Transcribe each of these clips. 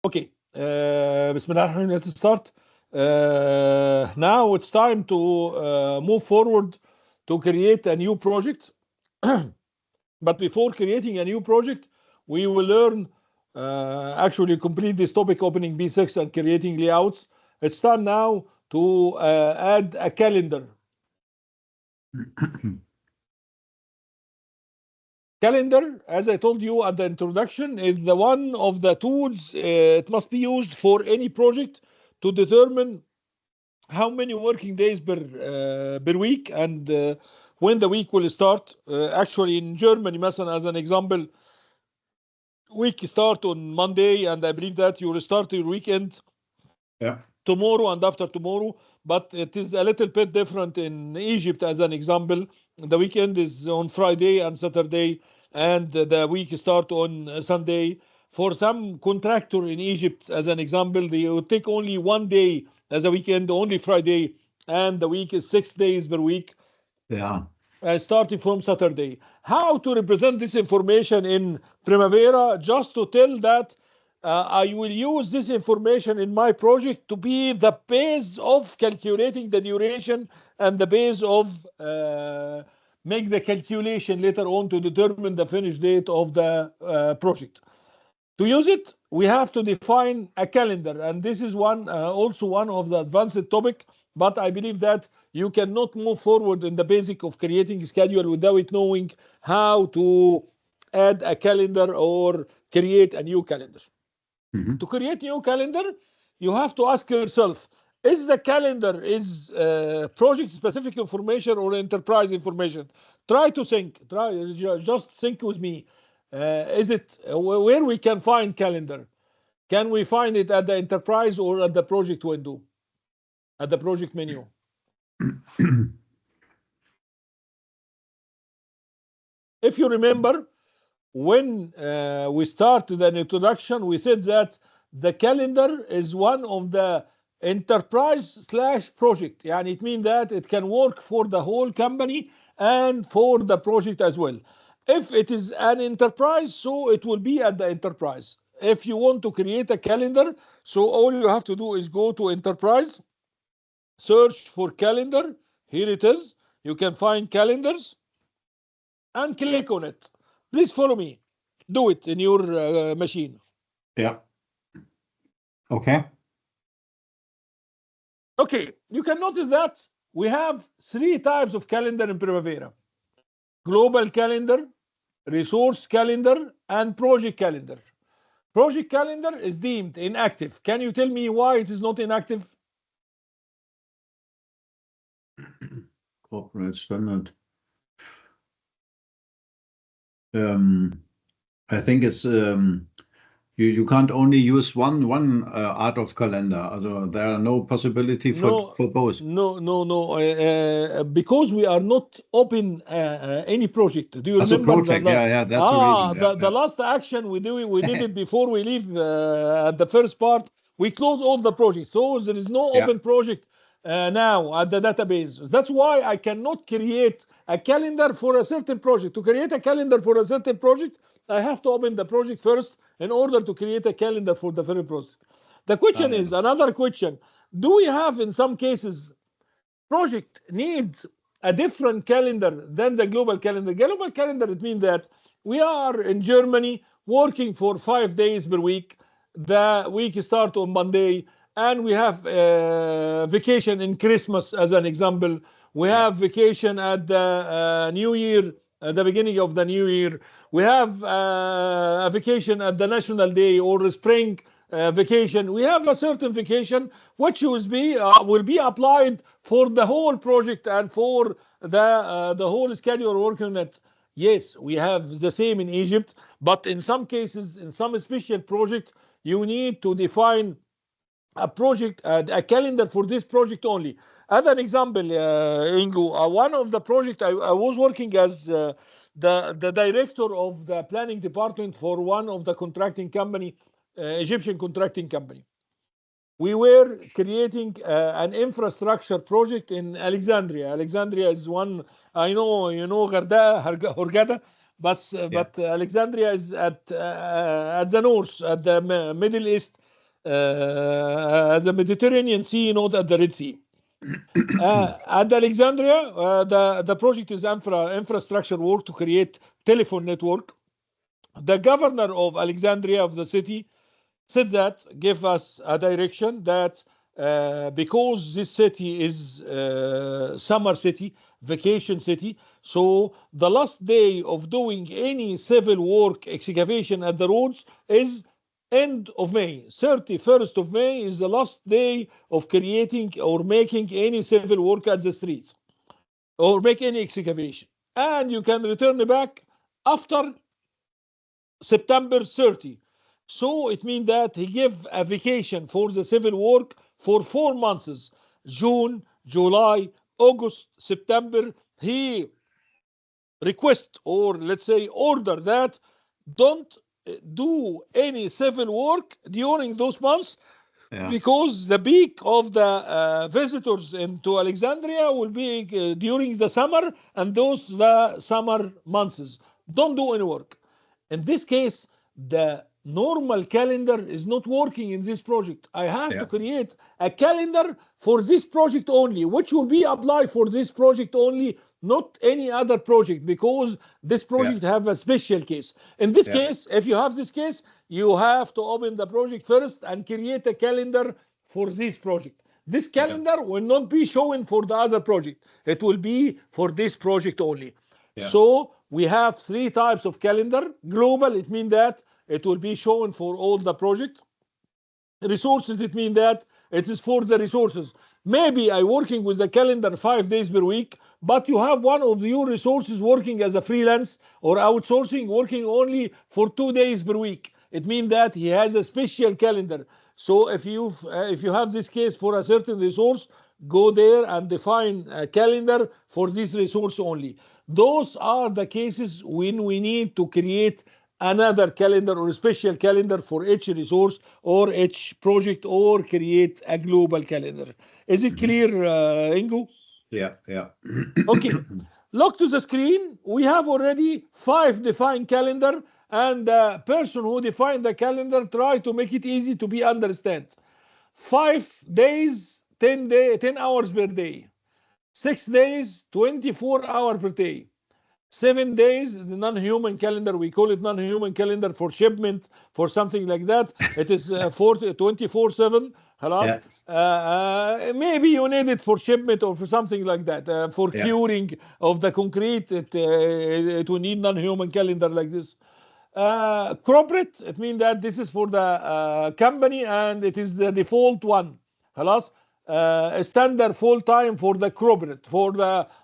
Okay. Bismillah ar-Rahman, let's start. Now it's time to move forward to create a new project. But before creating a new project, we will learn, actually complete this topic, opening B6 and creating layouts. It's time now to add a calendar. Calendar, as I told you at the introduction, is the one of the tools it must be used for any project to determine how many working days per week and when the week will start. Actually, in Germany, مثلا, as an example, week start on Monday, and I believe that you will start your weekend tomorrow and after tomorrow. But it is a little bit different in Egypt, as an example. The weekend is on Friday and Saturday, and the week start on Sunday. For some contractor in Egypt, as an example, they will take only one day as a weekend, only Friday, and the week is 6 days per week. Yeah. Starting from Saturday. How to represent this information in Primavera? Just to tell that I will use this information in my project to be the base of calculating the duration and the base of make the calculation later on to determine the finish date of the project. To use it, we have to define a calendar, and this is also one of the advanced topic, but I believe that you cannot move forward in the basic of creating a schedule without knowing how to add a calendar or create a new calendar. To create new calendar, you have to ask yourself, is the calendar is project specific information or enterprise information? Try to think, just think with me. Is it where we can find calendar? Can we find it at the enterprise or at the project window, at the project menu? If you remember, when we started an introduction, we said that the calendar is one of the enterprise/project. And it means that it can work for the whole company and for the project as well. If it is an enterprise, so it will be at the enterprise. If you want to create a calendar, so all you have to do is go to enterprise, search for calendar. Here it is. You can find calendars and click on it. Please follow me. Do it in your machine. Yeah. Okay. Okay, you can notice that we have 3 types of calendar in Primavera: global calendar, resource calendar, and project calendar. Project calendar is deemed inactive. Can you tell me why it is not inactive? Corporate standard. I think it's you can't only use one art of calendar. Also, there are no possibility for both. No. Because we are not open any project. Do you Also remember? project? Yeah, that's the reason. The last action we did it before we leave at the first part. We close all the projects, so there is no open project now at the database. That's why I cannot create a calendar for a certain project. To create a calendar for a certain project, I have to open the project first in order to create a calendar for the very project. The question is another question. Do we have, in some cases, project needs a different calendar than the global calendar? Global calendar, it means that we are in Germany working for 5 days per week. The week start on Monday, and we have vacation in Christmas, as an example. We have vacation at the New Year, at the beginning of the New Year. We have a vacation at the National Day or spring vacation. We have a certain vacation which will be applied for the whole project and for the whole schedule working on it. Yes, we have the same in Egypt, but in some cases, in some special project, you need to define a project, a calendar for this project only. As an example, Ingo, one of the project I was working as the director of the planning department for one of the contracting company, Egyptian contracting company. We were creating an infrastructure project in Alexandria. Alexandria is one, I know, Hurghada, but Alexandria is at the north, at the Middle East. the Mediterranean Sea, not at the Red Sea. At Alexandria, the project is infrastructure work to create telephone network. The governor of Alexandria, of the city, said that, give us a direction that because this city is summer city, vacation city, so the last day of doing any civil work excavation at the roads is end of May. 31st of May is the last day of creating or making any civil work at the streets or make any excavation. And you can return back after September 30. So it means that he gave a vacation for the civil work for 4 months, June, July, August, September. He request, or let's say order, that don't do any civil work during those months, because the peak of the visitors into Alexandria will be during the summer, and those the summer months. Don't do any work. In this case, the normal calendar is not working in this project. I have to create a calendar for this project only, which will be applied for this project only, not any other project, because this project have a special case. In this case, if you have this case, you have to open the project first and create a calendar for this project. This calendar will not be shown for the other project. It will be for this project only. So we have 3 types of calendar. Global, it means that it will be shown for all the projects. Resources, it means that it is for the resources. Maybe I working with the calendar 5 days per week, but you have one of your resources working as a freelance or outsourcing, working only for 2 days per week. It means that he has a special calendar. So if you have this case for a certain resource, go there and define a calendar for this resource only. Those are the cases when we need to create another calendar or a special calendar for each resource or each project, or create a global calendar. Is it clear, Ingo? Yeah. Okay. Look to the screen. We have already 5 defined calendar, and the person who defined the calendar try to make it easy to be understand. 5 days, 10 hours per day. 6 days, 24 hours per day. 7 days, the non-human calendar, we call it non-human calendar for shipment, for something like that. It is 24/7. Maybe you need it for shipment or for something like that. For curing of the concrete, it will need non-human calendar like this. Corporate, it means that this is for the company and it is the default one. Standard full time for the corporate, for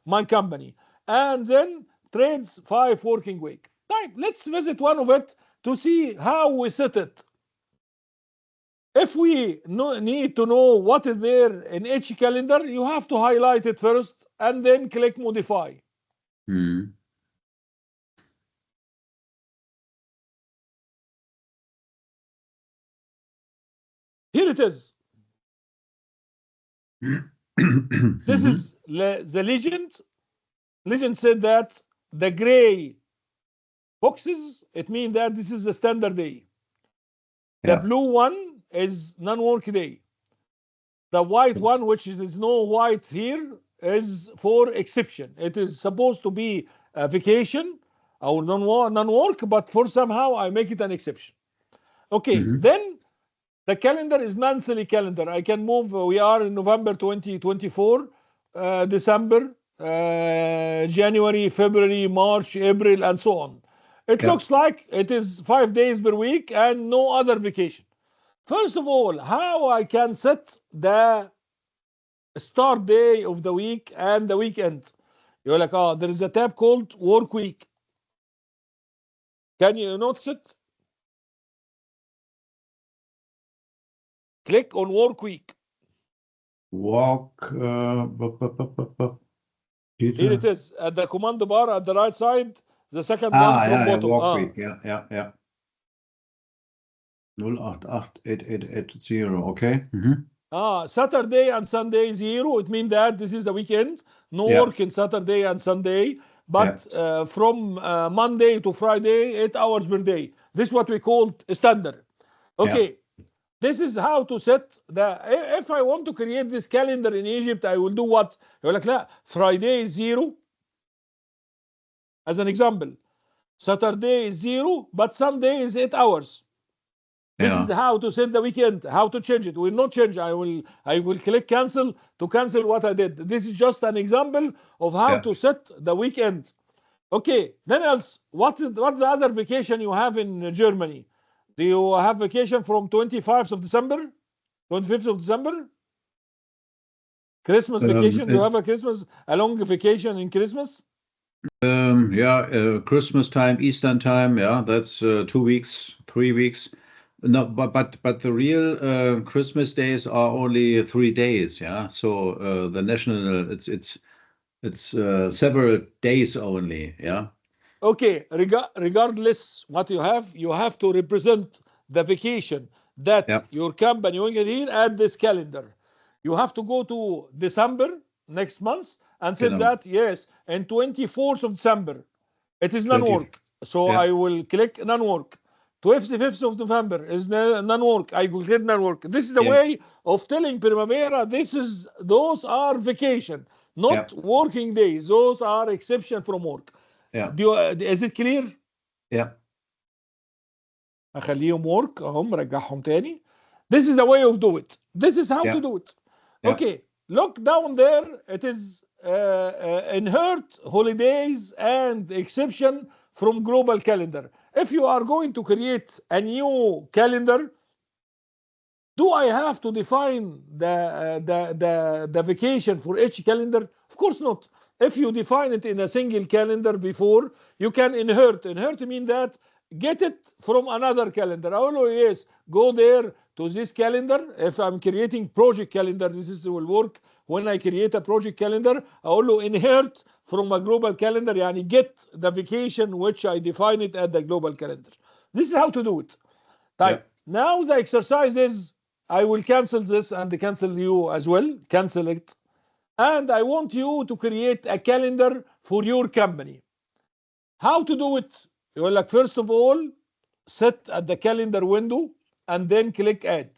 my company. And then trades 5 working week. Right, let's visit one of it to see how we set it. If we need to know what is there in each calendar, you have to highlight it first and then click modify. Here it is. This is the legend. Legend said that the gray boxes, it means that this is the standard day. The blue one is non-work day. The white one, which is no white here, is for exception. It is supposed to be a vacation or non-work, but for somehow I make it an exception. Okay, then the calendar is monthly calendar. I can move. We are in November 2024, December, January, February, March, April, and so on. It looks like it is 5 days per week and no other vacation. First of all, how I can set the start day of the week and the weekend? You're like, there is a tab called work week. Can you notice it? Click on work week. Here it is at the command bar at the right side, the second one from bottom. Work week. Yeah. 088880. Okay. Saturday and Sunday 0. It means that this is the weekend. No work in Saturday and Sunday, but from Monday to Friday, 8 hours per day. This is what we call standard. Okay. This is how to set the, if I want to create this calendar in Egypt, I will do what? يقول لك لا, Friday is 0 as an example. Saturday is 0, but Sunday is 8 hours. This is how to set the weekend, how to change it. Will not change. I will click cancel to cancel what I did. This is just an example of how to set the weekend. Okay, then else, what the other vacation you have in Germany? Do you have vacation from 25th of December? 25th of December? Christmas vacation? Do you have a long vacation in Christmas? Christmas time, Eastern time, that's 2 weeks, 3 weeks. No, but the real Christmas days are only 3 days, So the national, it's several days only, Okay, regardless what you have to represent the vacation that your company will get here at this calendar. You have to go to December next month and say that, yes, and 24th of December, it is non-work. So I will click non-work. 25th of November is non-work. I will click non-work. This is the way of telling Primavera, those are vacation, not working days. Those are exception from work. Is it clear? اخليهم work اهم رجعهم تاني. This is the way of do it. This is how to do it. Okay, look down there. It is inherit holidays and exception from global calendar. If you are going to create a new calendar, do I have to define the vacation for each calendar? Of course not. If you define it in a single calendar before, you can inherit. Inherit means that get it from another calendar. I will yes, go there to this calendar. If I'm creating project calendar, this will work. When I create a project calendar, I will inherit from a global calendar, yani get the vacation which I define it at the global calendar. This is how to do it. Now the exercise is, I will cancel this and cancel you as well. Cancel it. And I want you to create a calendar for your company. How to do it? You will like, first of all, sit at the calendar window and then click add.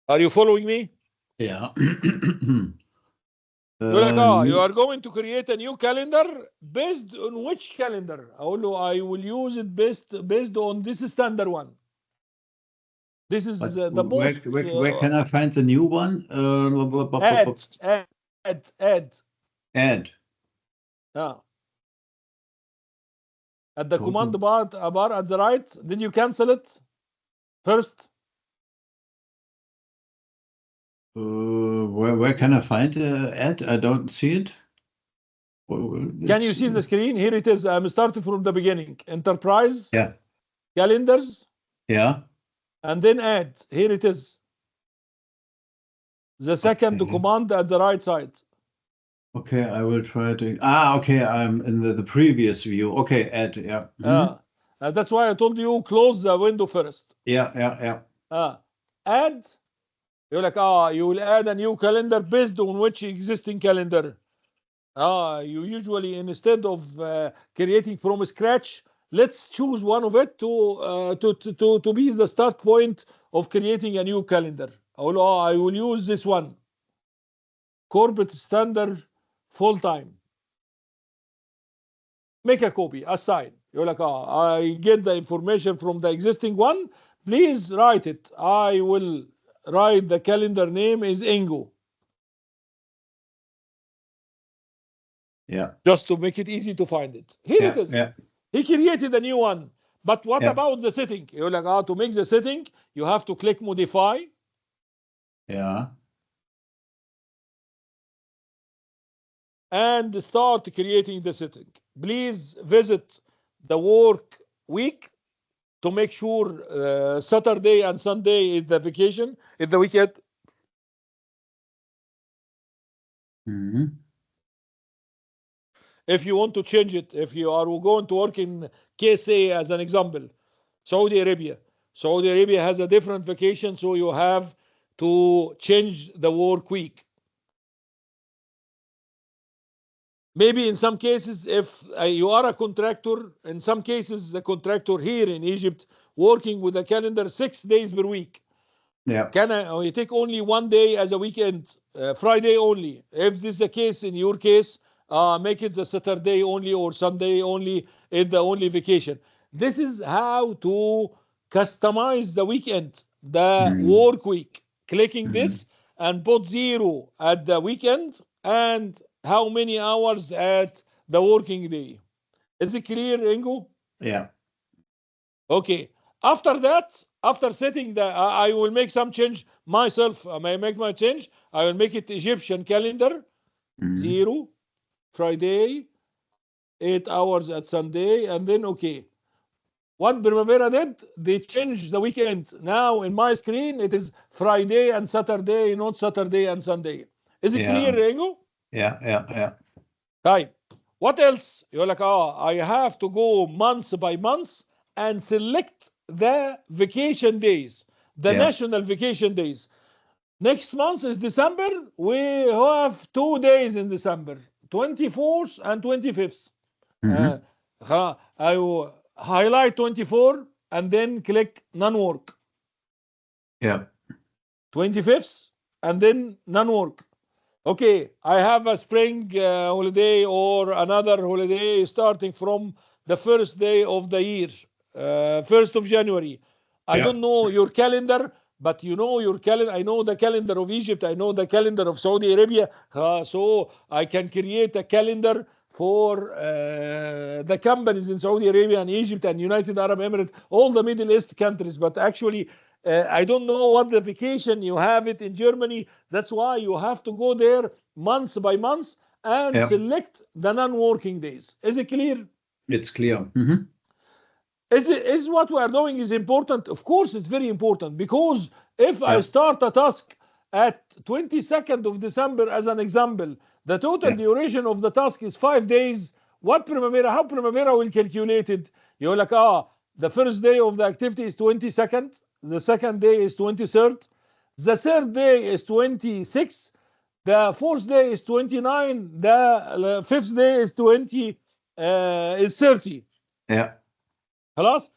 Are you following me? Yeah. You're like, you are going to create a new calendar based on which calendar? I will use it based on this standard one. This is the most. Where can I find the new one? Add. At the command bar at the right. Did you cancel it first? Where can I find add? I don't see it. Can you see the screen? Here it is. I'm starting from the beginning. Enterprise. Calendars. And then add. Here it is. The second command at the right side. Okay, I will try to. Okay, I'm in the previous view. Okay, add. That's why I told you close the window first. Add. You're like, you will add a new calendar based on which existing calendar. You usually, instead of creating from scratch, let's choose one of it to be the start point of creating a new calendar. I will use this one. Corporate standard full time. Make a copy, assign. You're like, I get the information from the existing one. Please write it. I will write the calendar name is Ingo. Just to make it easy to find it. Here it is. He created a new one. But what about the setting? You're like, to make the setting, you have to click modify. And start creating the setting. Please visit the work week to make sure Saturday and Sunday is the vacation, is the weekend. If you want to change it, if you are going to work in KSA as an example, Saudi Arabia has a different vacation, so you have to change the work week. Maybe in some cases, if you are a contractor, in some cases, the contractor here in Egypt working with a calendar 6 days per week. Yeah. You take only one day as a weekend, Friday only? If this is the case in your case, make it the Saturday only or Sunday only, in the only vacation. This is how to customize the weekend, the work week. Clicking this and put 0 at the weekend and how many hours at the working day. Is it clear, Ingo? Yeah. Okay. After that, after setting the, I will make some change myself. I may make my change. I will make it Egyptian calendar, 0, Friday, 8 hours at Sunday, and then okay. What Primavera did, they changed the weekend. Now in my screen, it is Friday and Saturday, not Saturday and Sunday. Is it clear, Ingo? Yeah. Right. What else? You're like, I have to go month by month and select the vacation days, the national vacation days. Next month is December. We have 2 days in December, 24th and 25th. I will highlight 24 and then click non-work. Yeah. 25th and then non-work. Okay, I have a spring holiday or another holiday starting from the first day of the year, 1st of January. I don't know your calendar, but you know your calendar. I know the calendar of Egypt. I know the calendar of Saudi Arabia. So I can create a calendar for the companies in Saudi Arabia and Egypt and United Arab Emirates, all the Middle East countries. But actually, I don't know what the vacation you have it in Germany. That's why you have to go there month by month and select the non-working days. Is it clear? It's clear. Is what we are doing is important? Of course, it's very important, because if I start a task at 22nd of December as an example, the total duration of the task is 5 days. How Primavera will calculate it? You're like, the first day of the activity is 22nd. The second day is 23rd. The third day is 26. The fourth day is 29. The fifth day is 30. Yeah. خلاص?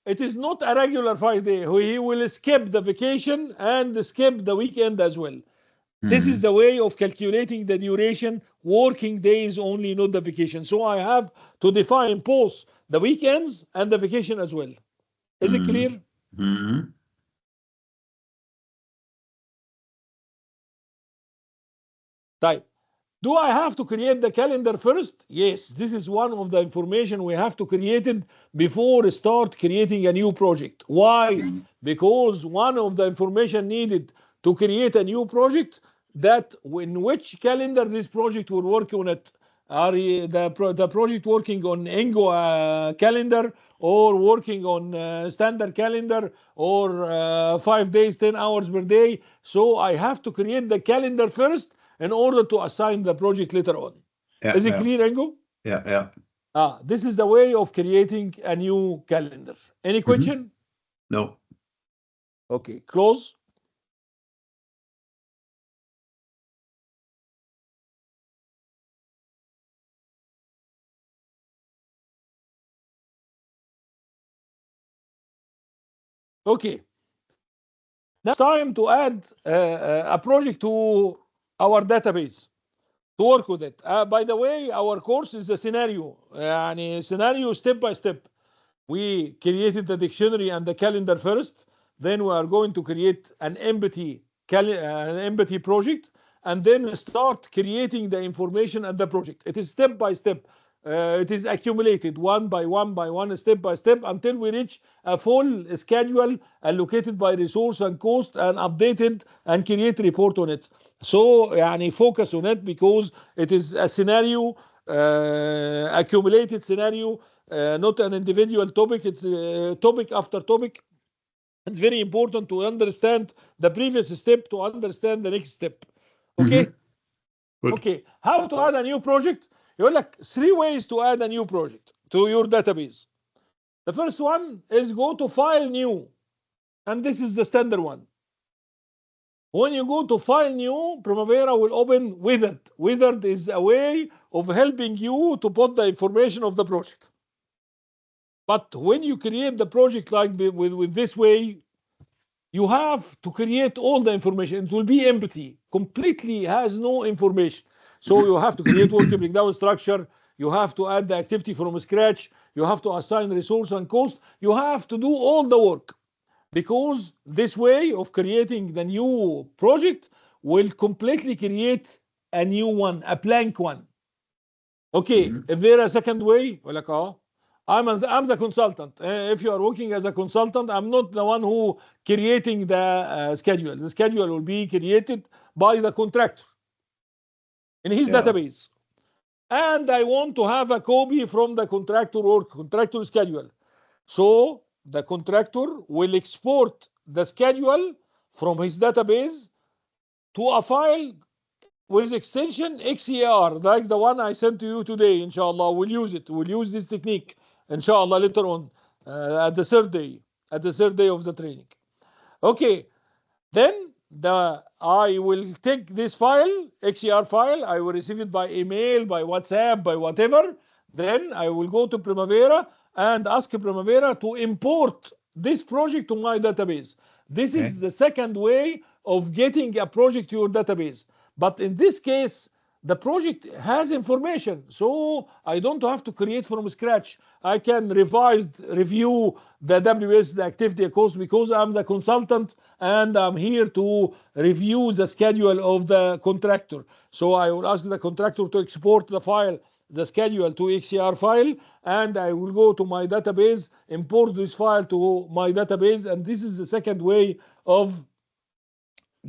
It is not a regular 5 day. He will skip the vacation and skip the weekend as well. This is the way of calculating the duration, working days only, not the vacation. So I have to define both the weekends and the vacation as well. Is it clear? Type. Do I have to create the calendar first? Yes, this is one of the information we have to create it before start creating a new project. Why? Because one of the information needed to create a new project, that in which calendar this project will work on it. Are the project working on Ingo calendar, or working on standard calendar, or 5 days, 10 hours per day? So I have to create the calendar first in order to assign the project later on. Is it clear, Ingo? Yeah. This is the way of creating a new calendar. Any question? No. Okay, close. Okay. Now it's time to add a project to our database to work with it. By the way, our course is a scenario. Scenario step by step. We created the dictionary and the calendar first. Then we are going to create an empty project, and then start creating the information and the project. It is step by step. It is accumulated one by one, step by step, until we reach a full schedule allocated by resource and cost, and updated and create report on it. So focus on it, because it is a scenario, accumulated scenario, not an individual topic. It's topic after topic. It's very important to understand the previous step to understand the next step. Okay? Okay. How to add a new project? You're like 3 ways to add a new project to your database. The first one is go to File, New. And this is the standard one. When you go to File New, Primavera will open Withered. Withered is a way of helping you to put the information of the project. But when you create the project like with this way, you have to create all the information. It will be empty, completely has no information. So you have to create work breakdown structure. You have to add the activity from scratch. You have to assign resource and cost. You have to do all the work, because this way of creating the new project will completely create a new one, a blank one. Okay, is there a second way? Like, I'm the consultant. If you are working as a consultant, I'm not the one who creating the schedule. The schedule will be created by the contractor in his database. And I want to have a copy from the contractor or contractor schedule. So the contractor will export the schedule from his database to a file with extension XER, like the one I sent to you today. Inshallah, we'll use it. We'll use this technique, inshallah, later on at the third day of the training. Okay, then I will take this file, XER file. I will receive it by email, by WhatsApp, by whatever. Then I will go to Primavera and ask Primavera to import this project to my database. This is the second way of getting a project to your database. But in this case, the project has information, so I don't have to create from scratch. I can review the WS, the activity cost, because I'm the consultant and I'm here to review the schedule of the contractor. So I will ask the contractor to export the file, the schedule, to XER file, and I will go to my database, import this file to my database, and this is the second way of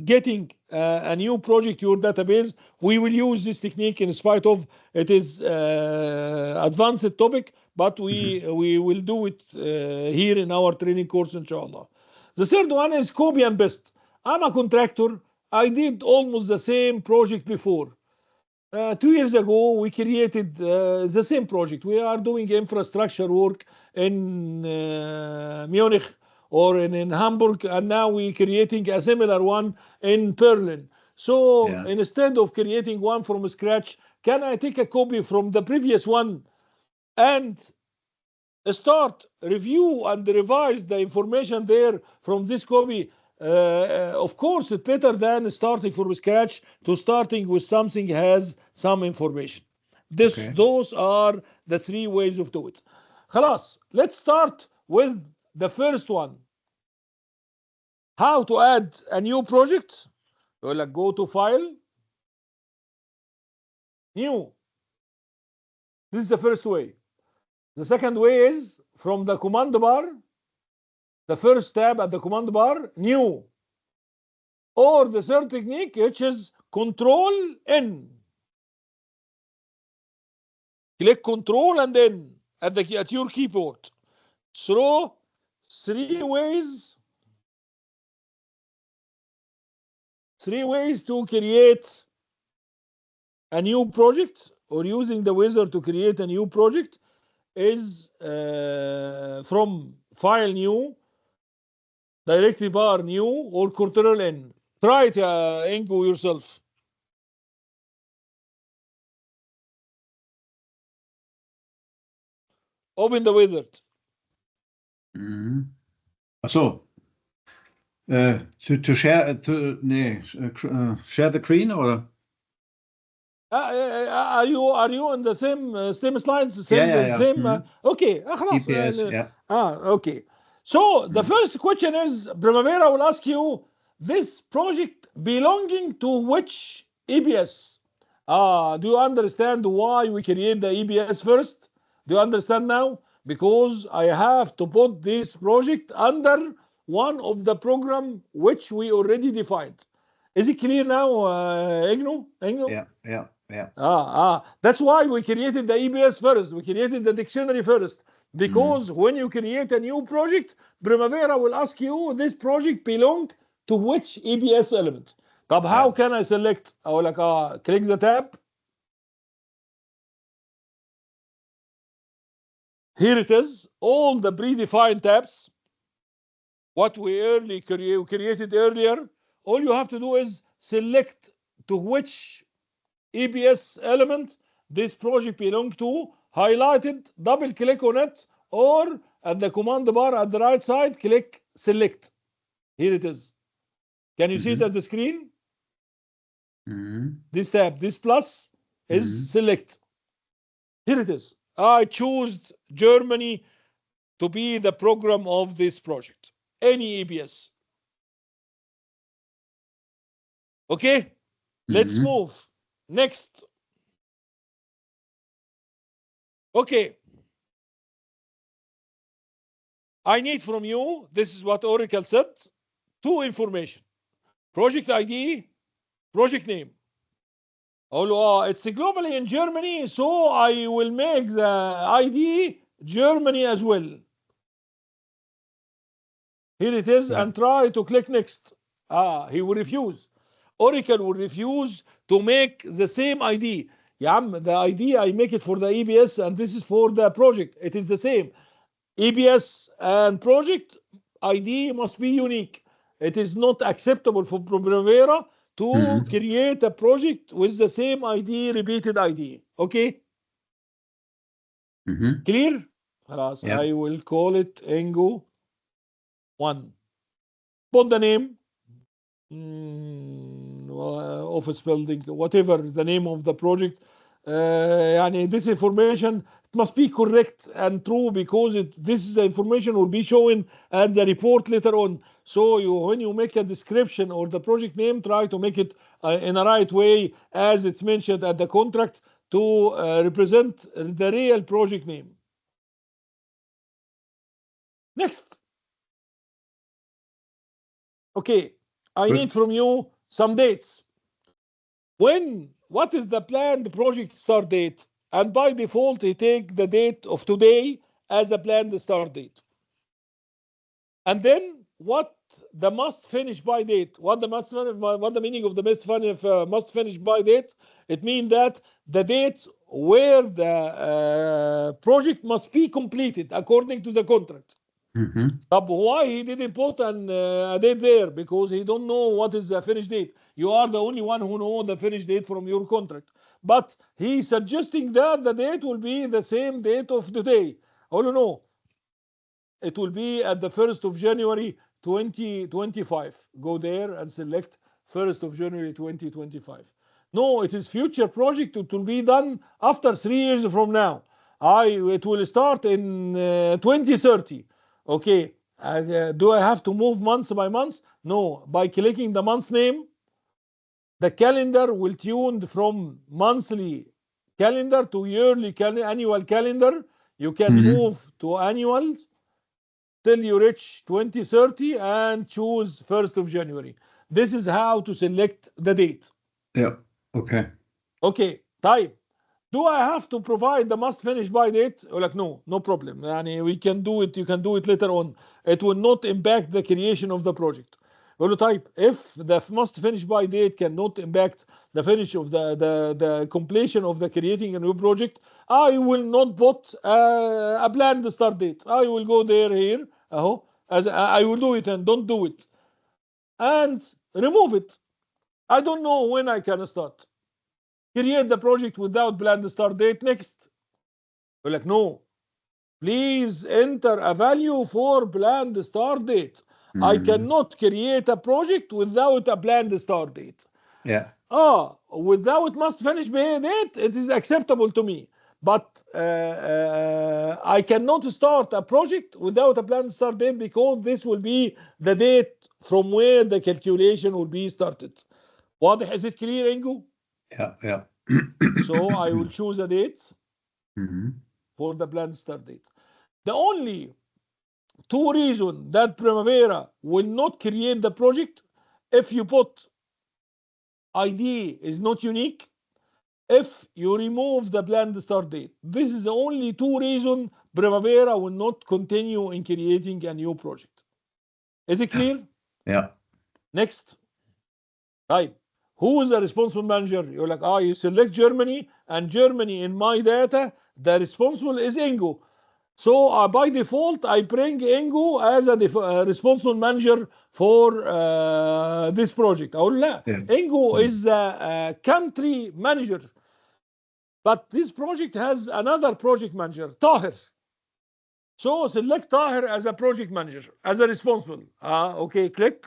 getting a new project to your database. We will use this technique in spite of it is advanced topic, but we will do it here in our training course, inshallah. The third one is copy and paste. I'm a contractor. I did almost the same project before. 2 years ago, we created the same project. We are doing infrastructure work in Munich or in Hamburg, and now we're creating a similar one in Berlin. So instead of creating one from scratch, can I take a copy from the previous one and start review and revise the information there from this copy? Of course, it's better than starting from scratch to starting with something has some information. Those are the three ways of doing it. خلاص, let's start with the first one. How to add a new project? يقول لك go to file, new. This is the first way. The second way is from the command bar, the first tab at the command bar, new. Or the third technique, which is Control N. Click Control and N at your keyboard. So three ways to create a new project, or using the wizard to create a new project, is from File New, Directory Bar New, or Control N. Try it, Ingo, yourself. Open the wizard. So, to share share the screen, or are you on the same slides? Same. Okay. EPS, okay. So the first question is, Primavera will ask you, this project belonging to which EBS? Do you understand why we create the EBS first? Do you understand now? Because I have to put this project under one of the program which we already defined. Is it clear now, Igno? Yeah. That's why we created the EBS first. We created the dictionary first. Because when you create a new project, Primavera will ask you, this project belonged to which EBS element? طب how can I select? أقول لك click the tab. Here it is, all the predefined tabs. What we created earlier, all you have to do is select to which EBS element this project belongs to, highlight it, double click on it, or at the command bar at the right side, click select. Here it is. Can you see it at the screen? This tab, this plus is select. Here it is. I choose Germany to be the program of this project. Any EBS. Okay, let's move. Next. Okay. I need from you, this is what Oracle said, 2 information. Project ID, project name. Oh, it's globally in Germany, so I will make the ID Germany as well. Here it is, and try to click next. He will refuse. Oracle will refuse to make the same ID. The ID, I make it for the EBS, and this is for the project. It is the same. EBS and project ID must be unique. It is not acceptable for Primavera to create a project with the same ID, repeated ID. Okay? Clear? Yep. I will call it Engo 1. Put the name, office building, whatever the name of the project. This information must be correct and true, because this is the information will be shown at the report later on. So when you make a description or the project name, try to make it in a right way as it's mentioned at the contract to represent the real project name. Next. Okay, I need from you some dates. What is the planned project start date? And by default, he take the date of today as a planned start date. And then what the must finish by date? What the meaning of the must finish by date? It means that the dates where the project must be completed according to the contract. But why he didn't put a date there? Because he don't know what is the finish date. You are the only one who know the finish date from your contract. But he suggesting that the date will be the same date of the day. Oh no, it will be at the 1st of January 2025. Go there and select 1st of January 2025. No, it is future project. It will be done after 3 years from now. It will start in 2030. Okay, do I have to move month by month? No, by clicking the month name, the calendar will tune from monthly calendar to yearly annual calendar. You can move to annual till you reach 2030 and choose 1st of January. This is how to select the date. Yeah, okay. Okay, type. Do I have to provide the must finish by date? Like, no problem. We can do it. You can do it later on. It will not impact the creation of the project. Type, if the must finish by date cannot impact the finish of the completion of the creating a new project, I will not put a planned start date. I will go here, as I will do it and don't do it. And remove it. I don't know when I can start. Create the project without planned start date. Next. You're like, no, please enter a value for planned start date. I cannot create a project without a planned start date. Yeah. Without must finish by date, it is acceptable to me. But I cannot start a project without a planned start date, because this will be the date from where the calculation will be started. واضح? Is it clear, Engo? Yeah. So I will choose a date for the planned start date. The only 2 reasons that Primavera will not create the project: if you put ID is not unique, if you remove the planned start date. This is the only 2 reasons Primavera will not continue in creating a new project. Is it clear? Yeah. Next. Right. Who is the responsible manager? You're like, you select Germany, and Germany in my data, the responsible is Engo. So by default, I bring Ingo as a responsible manager for this project. أقول لا, Ingo is a country manager. But this project has another project manager, Tahir. So select Tahir as a project manager, as a responsible. Okay, click.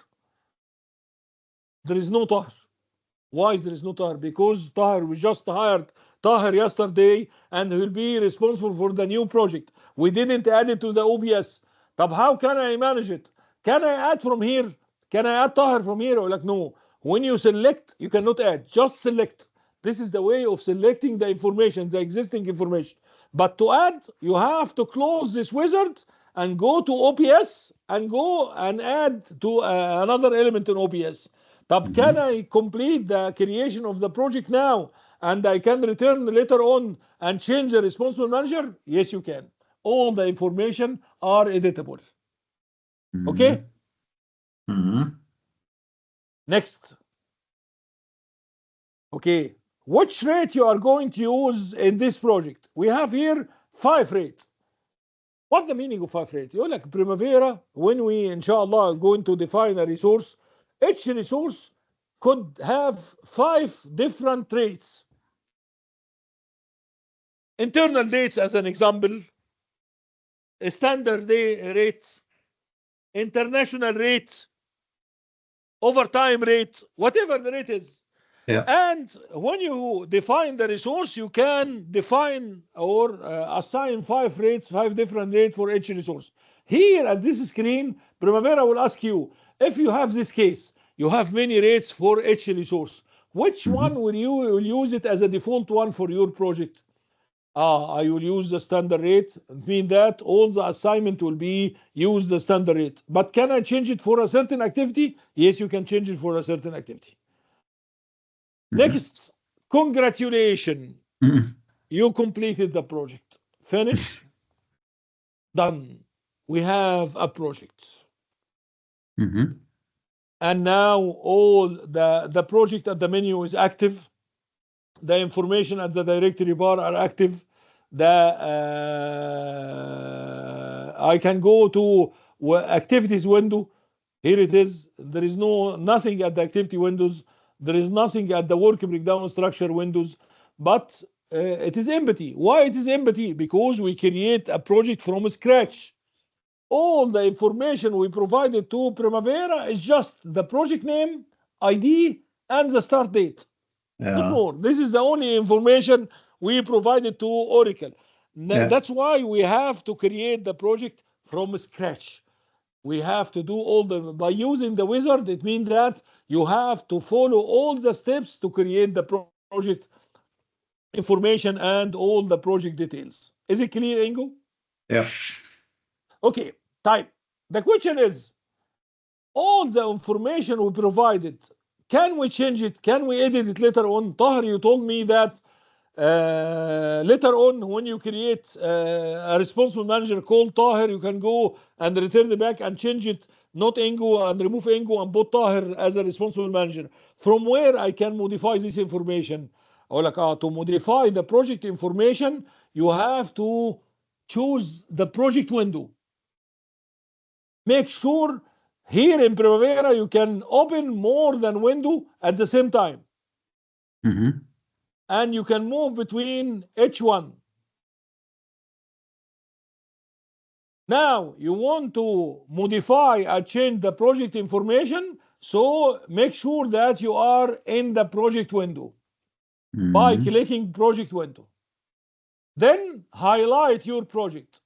There is no Tahir. Why is there is no Tahir? Because Tahir, we just hired Tahir yesterday, and he will be responsible for the new project. We didn't add it to the OBS. طب how can I manage it? Can I add from here? Can I add Tahir from here? Or like, no. When you select, you cannot add. Just select. This is the way of selecting the information, the existing information. But to add, you have to close this wizard and go to OBS and go and add to another element in OBS. طب can I complete the creation of the project now and I can return later on and change the responsible manager? Yes, you can. All the information are editable. Okay? Next. Okay. Which rate you are going to use in this project? We have here 5 rates. What's the meaning of 5 rates? يقول لك Primavera, when we inshallah are going to define a resource, each resource could have 5 different rates. Internal rates as an example, standard day rates, international rates, overtime rate, whatever the rate is. Yeah. And when you define the resource, you can define or assign 5 rates, 5 different rates for each resource. Here at this screen, Primavera will ask you, if you have this case, you have many rates for each resource. Which one will you use it as a default one for your project? I will use the standard rate. It means that all the assignment will be use the standard rate. But can I change it for a certain activity? Yes, you can change it for a certain activity. Next, congratulations. You completed the project. Finish. Done. We have a project. And now all the project at the menu is active. The information at the directory bar are active. I can go to activities window. Here it is. There is nothing at the activity windows. There is nothing at the work breakdown structure windows, but it is empty. Why it is empty? Because we create a project from scratch. All the information we provided to Primavera is just the project name, ID, and the start date. Not more. This is the only information we provided to Oracle. That's why we have to create the project from scratch. We have to do by using the wizard, it means that you have to follow all the steps to create the project information and all the project details. Is it clear, Ingo? Yeah. Okay, type. The question is, all the information we provided, can we change it? Can we edit it later on? Tahir, you told me that later on, when you create a responsible manager called Tahir, you can go and return it back and change it, not Ingo, and remove Ingo and put Tahir as a responsible manager. From where I can modify this information? To modify the project information, you have to choose the project window. Make sure here in Primavera you can open more than window at the same time. And you can move between each one. Now you want to modify and change the project information, so make sure that you are in the project window by clicking project window. Then highlight your project.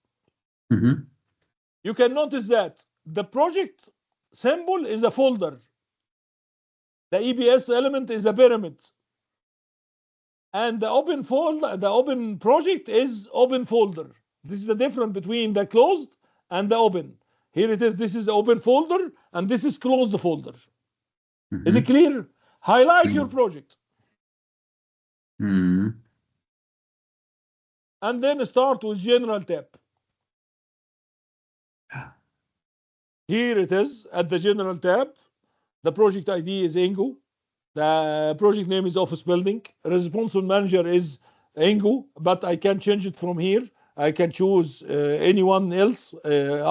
You can notice that the project symbol is a folder. The EBS element is a pyramid. And the open folder, the open project is open folder. This is the difference between the closed and the open. Here it is. This is open folder and this is closed folder. Is it clear? Highlight your project. And then start with General tab. Here it is at the General tab. The project ID is Ingo. The project name is Office Building. Responsible manager is Ingo, but I can change it from here. I can choose anyone else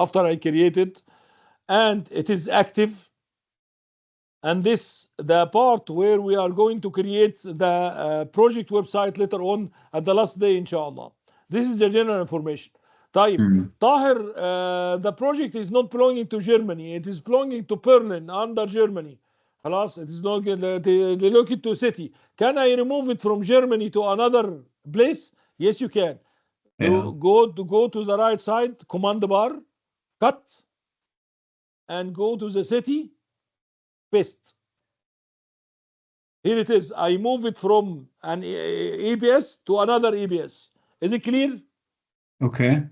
after I create it, and it is active. And this, the part where we are going to create the project website later on at the last day, inshallah. This is the general information. طيب, Tahir, the project is not belonging to Germany. It is belonging to Berlin under Germany. خلاص, it is not located to city. Can I remove it from Germany to another place? Yes, you can. Yeah. Go to the right side, command bar, cut, and go to the city, paste. Here it is. I move it from an EBS to another EBS. Is it clear? Okay.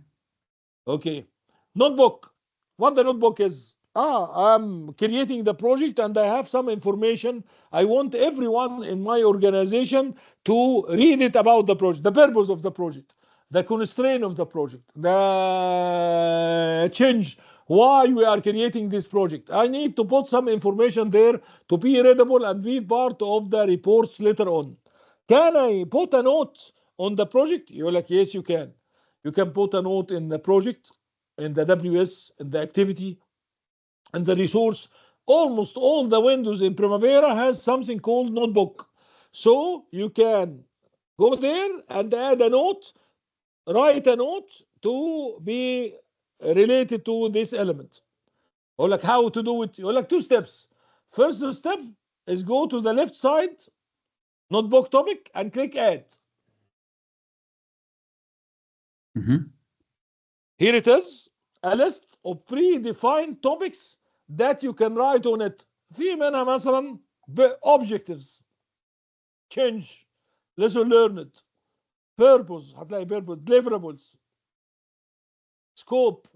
Okay. Notebook. What the notebook is? I'm creating the project and I have some information. I want everyone in my organization to read it about the project, the purpose of the project, the constraint of the project, the change, why we are creating this project. I need to put some information there to be readable and be part of the reports later on. Can I put a note on the project? You're like, yes, you can. You can put a note in the project, in the WS, in the activity, and the resource. Almost all the windows in Primavera has something called notebook. So you can go there and add a note, write a note to be related to this element. Or like how to do it. Or like 2 steps. First step is go to the left side, notebook topic, and click add. Here it is, a list of predefined topics that you can write on it. في منها مثلا objectives, change, lesson learned, purpose, هتلاقي purpose, deliverables, scope,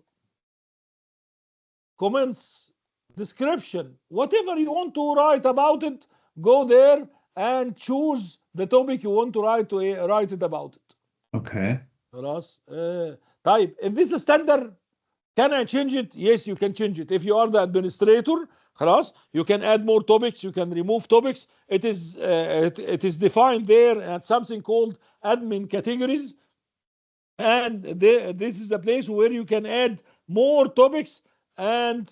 comments, description, whatever you want to write about it, go there and choose the topic you want to write it about it. Okay. خلاص. طيب, if this is standard, can I change it? Yes, you can change it. If you are the administrator, خلاص, you can add more topics, you can remove topics. It is defined there at something called admin categories. And this is a place where you can add more topics and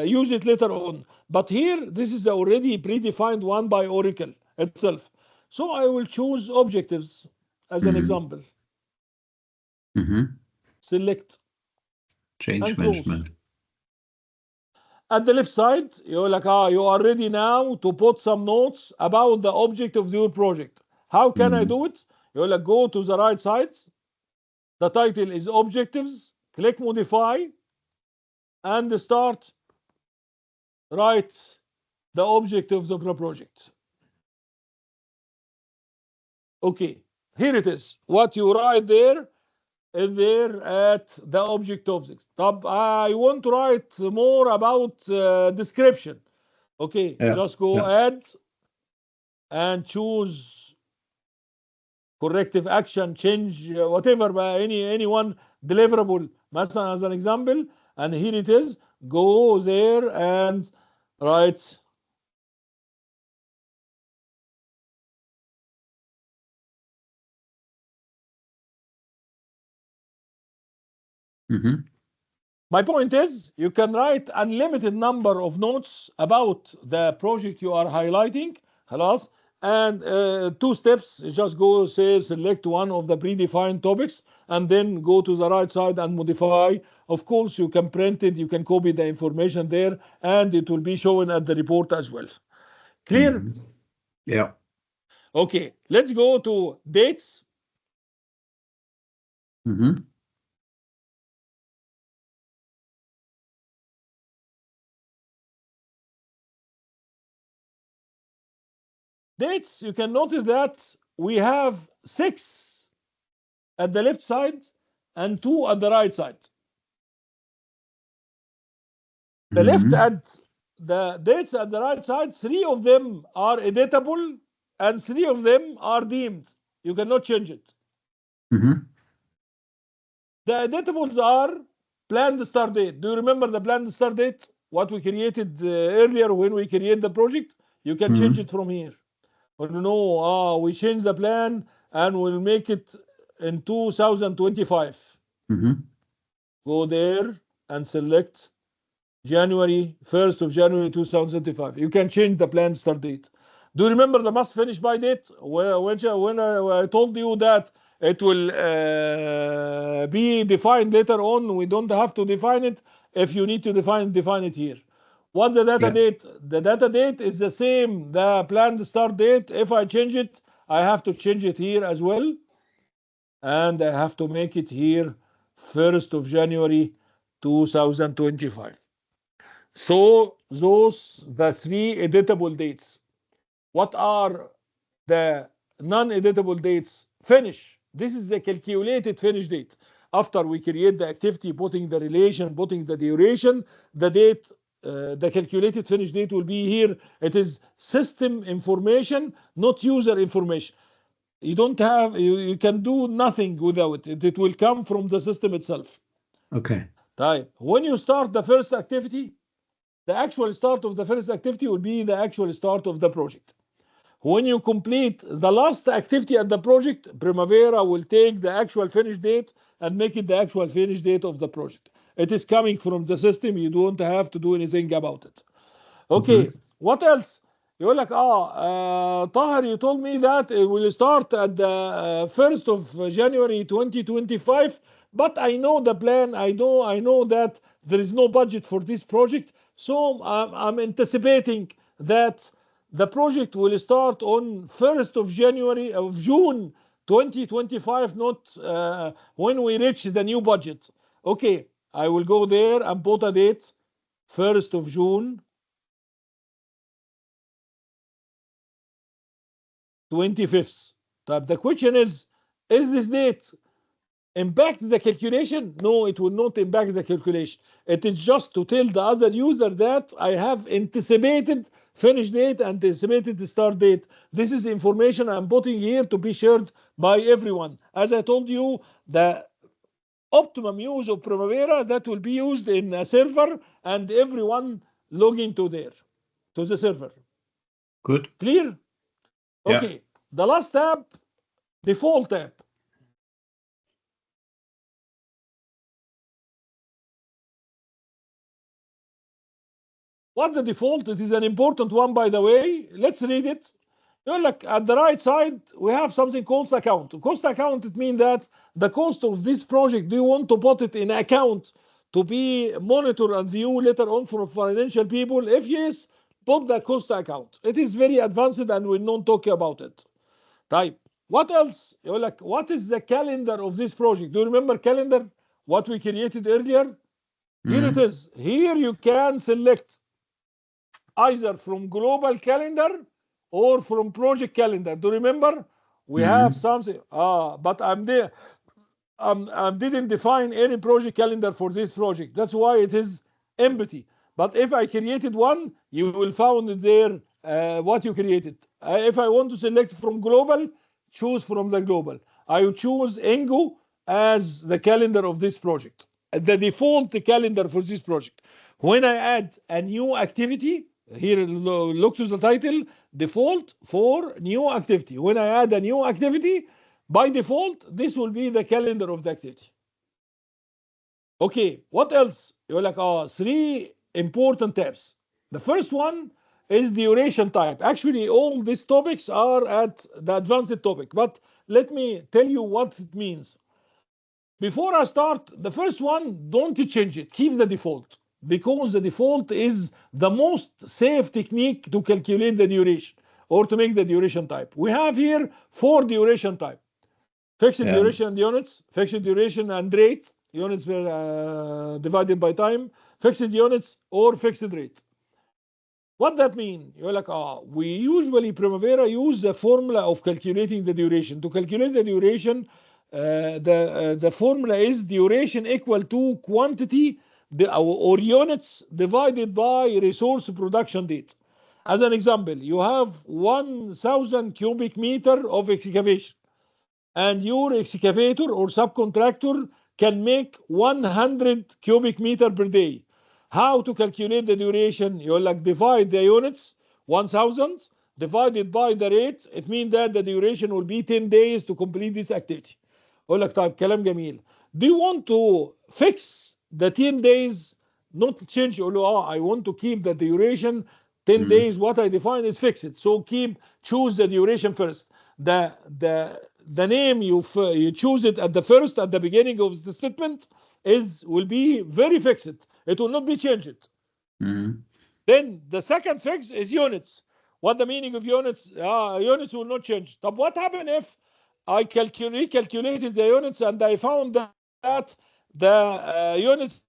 use it later on. But here, this is already predefined one by Oracle itself. So I will choose objectives as an example. Select. Change management. At the left side, you're like, you are ready now to put some notes about the object of your project. How can I do it? You're like, go to the right side. The title is objectives. Click modify and start write the objectives of the project. Okay, here it is. What you write there is there at the object of this. I want to write more about description. Okay, just go add and choose corrective action, change, whatever, anyone deliverable, مثلا as an example. And here it is. Go there and write. My point is, you can write unlimited number of notes about the project you are highlighting. خلاص. And 2 steps, just go select one of the predefined topics and then go to the right side and modify. Of course, you can print it, you can copy the information there, and it will be shown at the report as well. Clear? Yeah. Okay, let's go to dates. Dates, you can notice that we have 6 at the left side and 2 at the right side. The left at the dates at the right side, 3 of them are editable and 3 of them are deemed. You cannot change it. The editables are planned start date. Do you remember the planned start date? What we created earlier when we create the project? You can change it from here. Or no, we change the plan and we'll make it in 2025. Go there and select January 1st of January 2025. You can change the plan start date. Do you remember the must finish by date? When I told you that it will be defined later on, we don't have to define it. If you need to define it here. What the data date? The data date is the same, the planned start date. If I change it, I have to change it here as well. And I have to make it here 1st of January 2025. So those the 3 editable dates. What are the non-editable dates? Finish. This is the calculated finish date. After we create the activity, putting the relation, putting the duration, the date, the calculated finish date will be here. It is system information, not user information. You don't have, you can do nothing without it. It will come from the system itself. Okay. Right. When you start the first activity, the actual start of the first activity will be the actual start of the project. When you complete the last activity at the project, Primavera will take the actual finish date and make it the actual finish date of the project. It is coming from the system. You don't have to do anything about it. Okay, what else? يقول لك Tahir, you told me that it will start at the 1st of January 2025, but I know the plan. I know that there is no budget for this project, so I'm anticipating that the project will start on 1st of June 2025, not when we reach the new budget. Okay, I will go there and put a date, 1st of June 25th. The question is this date impact the calculation? No, it will not impact the calculation. It is just to tell the other user that I have anticipated finish date, anticipated start date. This is information I'm putting here to be shared by everyone. As I told you, the optimum use of Primavera, that will be used in a server and everyone log into there, to the server. Good. Clear? Okay. Yeah. The last tab, default tab. What the default? It is an important one, by the way. Let's read it. Look, at the right side, we have something cost account. Cost account, it means that the cost of this project, do you want to put it in account to be monitored and viewed later on for financial people? If yes, put the cost account. It is very advanced and we'll not talk about it. Type. What else? Like, what is the calendar of this project? Do you remember calendar? What we created earlier? Here it is. Here you can select either from global calendar or from project calendar. Do you remember? We have something. But I'm there. I didn't define any project calendar for this project. That's why it is empty. But if I created one, you will find there what you created. If I want to select from global, choose from the global. I will choose Engo as the calendar of this project, the default calendar for this project. When I add a new activity, here look to the title, default for new activity. When I add a new activity, by default, this will be the calendar of the activity. Okay, what else? You're like, 3 important tabs. The first one is duration type. Actually, all these topics are at the advanced topic, but let me tell you what it means. Before I start, the first one, don't change it. Keep the default, because the default is the most safe technique to calculate the duration or to make the duration type. We have here 4 duration type. Fixed duration and units, fixed duration and rate, units were divided by time, fixed units or fixed rate. What that mean? You're like, we usually Primavera use the formula of calculating the duration. To calculate the duration, the formula is duration equal to quantity or units divided by resource production date. As an example, you have 1,000 cubic meter of excavation, and your excavator or subcontractor can make 100 cubic meter per day. How to calculate the duration? You like divide the units, 1,000, divided by the rate. It means that the duration will be 10 days to complete this activity. اقول لك طيب كلام جميل. Do you want to fix the 10 days, not change? يقول له I want to keep the duration 10 days. What I define is fixed. So choose the duration first. The name you choose it at the beginning of the statement will be very fixed. It will not be changed. Then the second fix is units. What the meaning of units? Units will not change. But what happened if I recalculated the units and I found that the units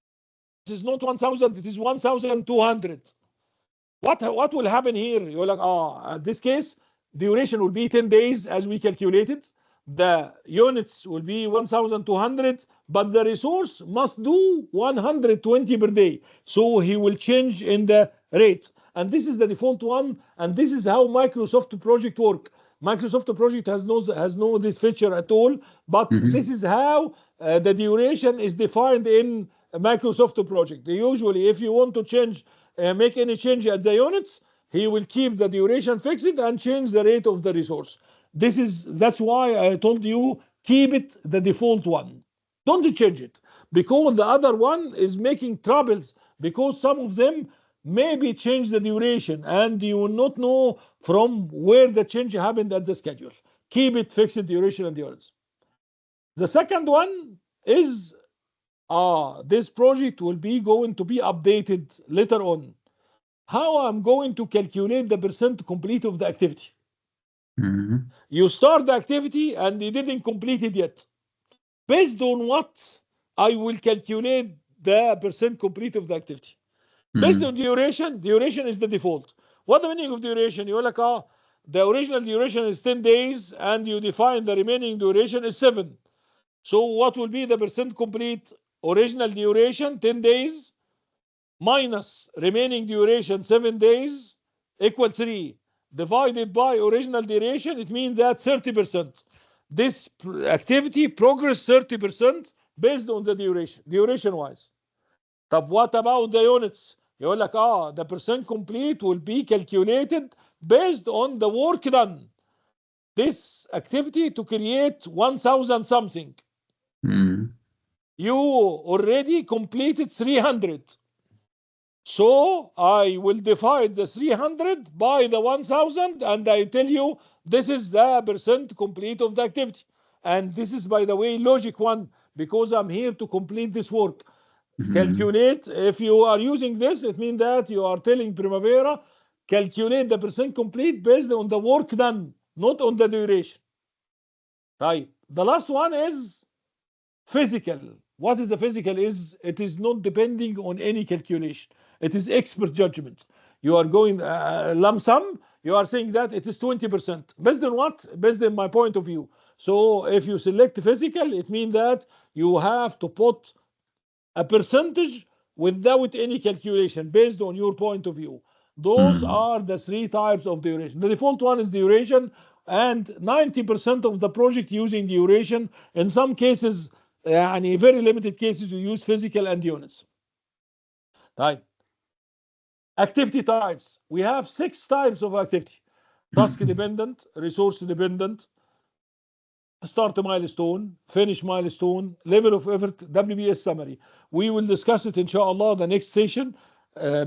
is not 1,000, it is 1,200. What will happen here? You're like, in this case, duration will be 10 days as we calculated. The units will be 1,200, but the resource must do 120 per day. So he will change in the rate. And this is the default one. And this is how Microsoft project work. Microsoft project has no this feature at all. But this is how the duration is defined in Microsoft project. Usually, if you want to change, make any change at the units, he will keep the duration fixed and change the rate of the resource. That's why I told you keep it the default one. Don't change it, because the other one is making troubles, because some of them maybe change the duration and you will not know from where the change happened at the schedule. Keep it fixed duration and units. The second one is this project will be going to be updated later on. How I'm going to calculate the percent complete of the activity? You start the activity and you didn't complete it yet. Based on what I will calculate the percent complete of the activity? Based on duration is the default. What the meaning of duration? You're like, the original duration is 10 days and you define the remaining duration is 7. So what will be the percent complete? Original duration 10 days minus remaining duration 7 days equal 3. Divided by original duration, it means that 30%. This activity progress 30% based on the duration wise. But what about the units? يقول لك the percent complete will be calculated based on the work done. This activity to create 1,000 something. You already completed 300. So I will divide the 300 by the 1,000 and I tell you this is the percent complete of the activity. And this is, by the way, logic one, because I'm here to complete this work. Calculate, if you are using this, it means that you are telling Primavera, calculate the percent complete based on the work done, not on the duration. Right. The last one is physical. What is the physical? It is not depending on any calculation. It is expert judgment. You are going lump sum. You are saying that it is 20%. Based on what? Based on my point of view. So if you select physical, it means that you have to put a percentage without any calculation based on your point of view. Those are the 3 types of duration. The default one is duration, and 90% of the project using duration. In some cases, in very limited cases, you use physical and units. Right. Activity types. We have 6 types of activity. Task dependent, resource dependent, start milestone, finish milestone, level of effort, WBS summary. We will discuss it inshallah the next session,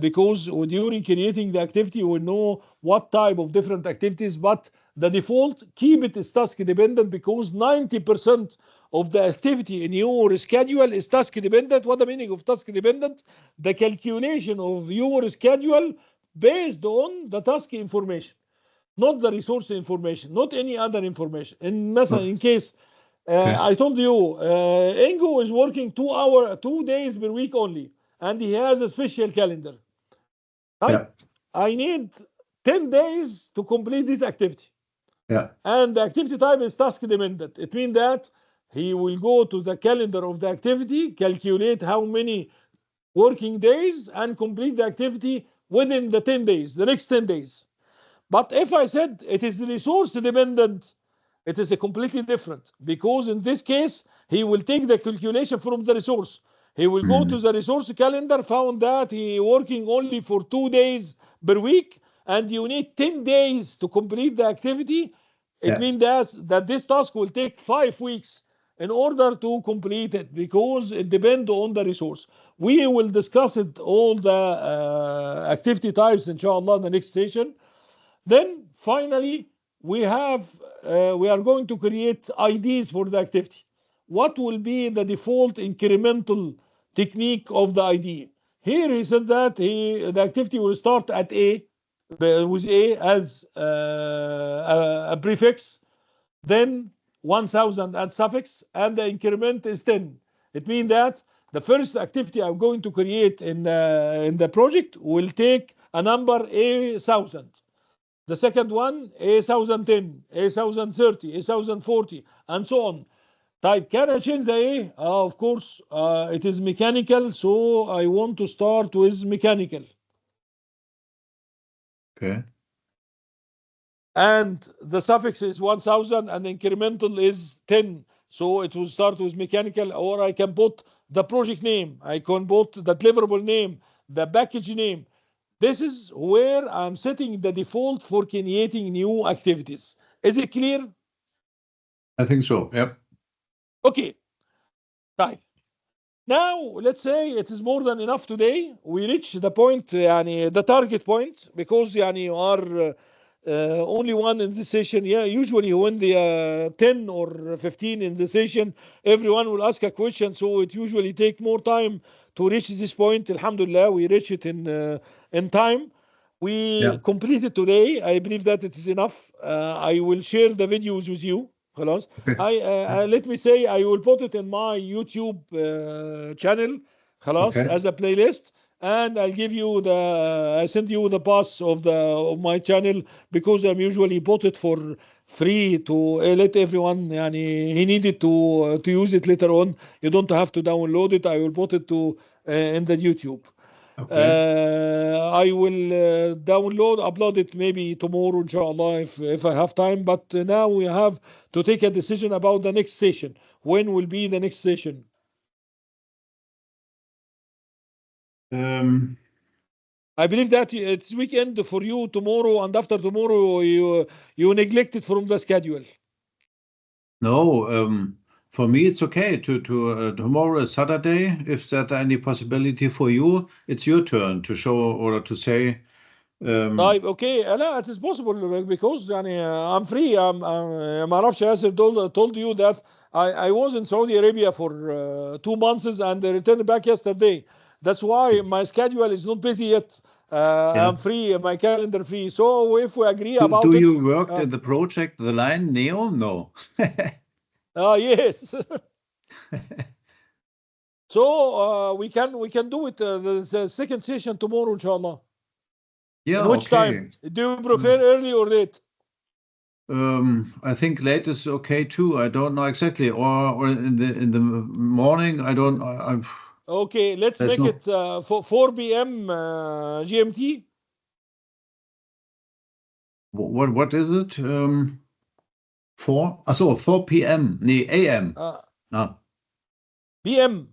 because during creating the activity you will know what type of different activities, but the default, keep it is task dependent, because 90% of the activity in your schedule is task dependent. What the meaning of task dependent? The calculation of your schedule based on the task information, not the resource information, not any other information. In case I told you Ingo is working 2 days per week only, and he has a special calendar. Right? I need 10 days to complete this activity. And the activity type is task dependent. It means that he will go to the calendar of the activity, calculate how many working days, and complete the activity within the 10 days, the next 10 days. But if I said it is resource dependent, it is a completely different, because in this case, he will take the calculation from the resource. He will go to the resource calendar, found that he working only for 2 days per week, and you need 10 days to complete the activity. It means that this task will take 5 weeks. in order to complete it, because it depends on the resource. We will discuss it, all the activity types, inshallah, in the next session. Then finally, we are going to create IDs for the activity. What will be the default incremental technique of the ID? Here he said that the activity will start at A, with A as a prefix, then 1000 as suffix, and the increment is 10. It means that the first activity I'm going to create in the project will take a number A1000. The second one A1010, A1030, A1040, and so on. Type, can I change the A? Of course, it is mechanical, so I want to start with mechanical. Okay. And the suffix is 1000 and incremental is 10. So it will start with mechanical, or I can put the project name. I can put the deliverable name, the package name. This is where I'm setting the default for creating new activities. Is it clear? I think so. Yep. Okay. Type. Now, let's say it is more than enough today. We reach the point, the target point, because you are only one in the session. Yeah, usually when the 10 or 15 in the session, everyone will ask a question, so it usually take more time to reach this point. Alhamdulillah, we reach it in time. We completed today. I believe that it is enough. I will share the videos with you. خلاص. Okay. Let me say, I will put it in my YouTube channel, خلاص, as a playlist. And I'll give you I send you the pass of my channel, because I'm usually put it for free to let everyone, he needed to use it later on. You don't have to download it. I will put it in the YouTube. Okay. I will upload it maybe tomorrow, inshallah, if I have time. But now we have to take a decision about the next session. When will be the next session? I believe that it's weekend for you tomorrow, and after tomorrow you neglect it from the schedule. No, for me it's okay. Tomorrow is Saturday. If there's any possibility for you, it's your turn to show or to say. Okay, لا, it is possible, because I'm free. ما اعرفش ياسر told you that I was in Saudi Arabia for 2 months and I returned back yesterday. That's why my schedule is not busy yet. I'm free, my calendar free. So if we agree about it. Do you work in the project, the line Neo? No. Yes. So we can do it the second session tomorrow, inshallah. Yeah. In which time? Do you prefer early or late? I think late is okay too. I don't know exactly, or in the morning. I don't. Okay, let's make it 4 p.m. GMT. What is it? 4? So 4 p.m. Nee, AM. PM.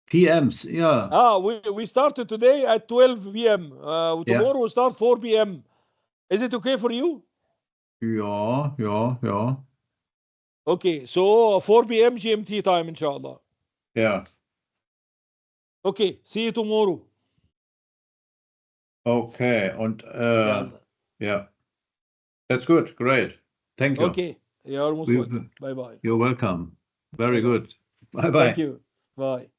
PMs, yeah. We started today at 12 p.m. Tomorrow we start 4 p.m. Is it okay for you? Yeah. Okay, so 4 p.m. GMT time, inshallah. Yeah. Okay, see you tomorrow. Okay, and yeah. That's good. Great. Thank you. Okay, you're most welcome. Bye-bye. You're welcome. Very good. Bye-bye. Thank you. Bye.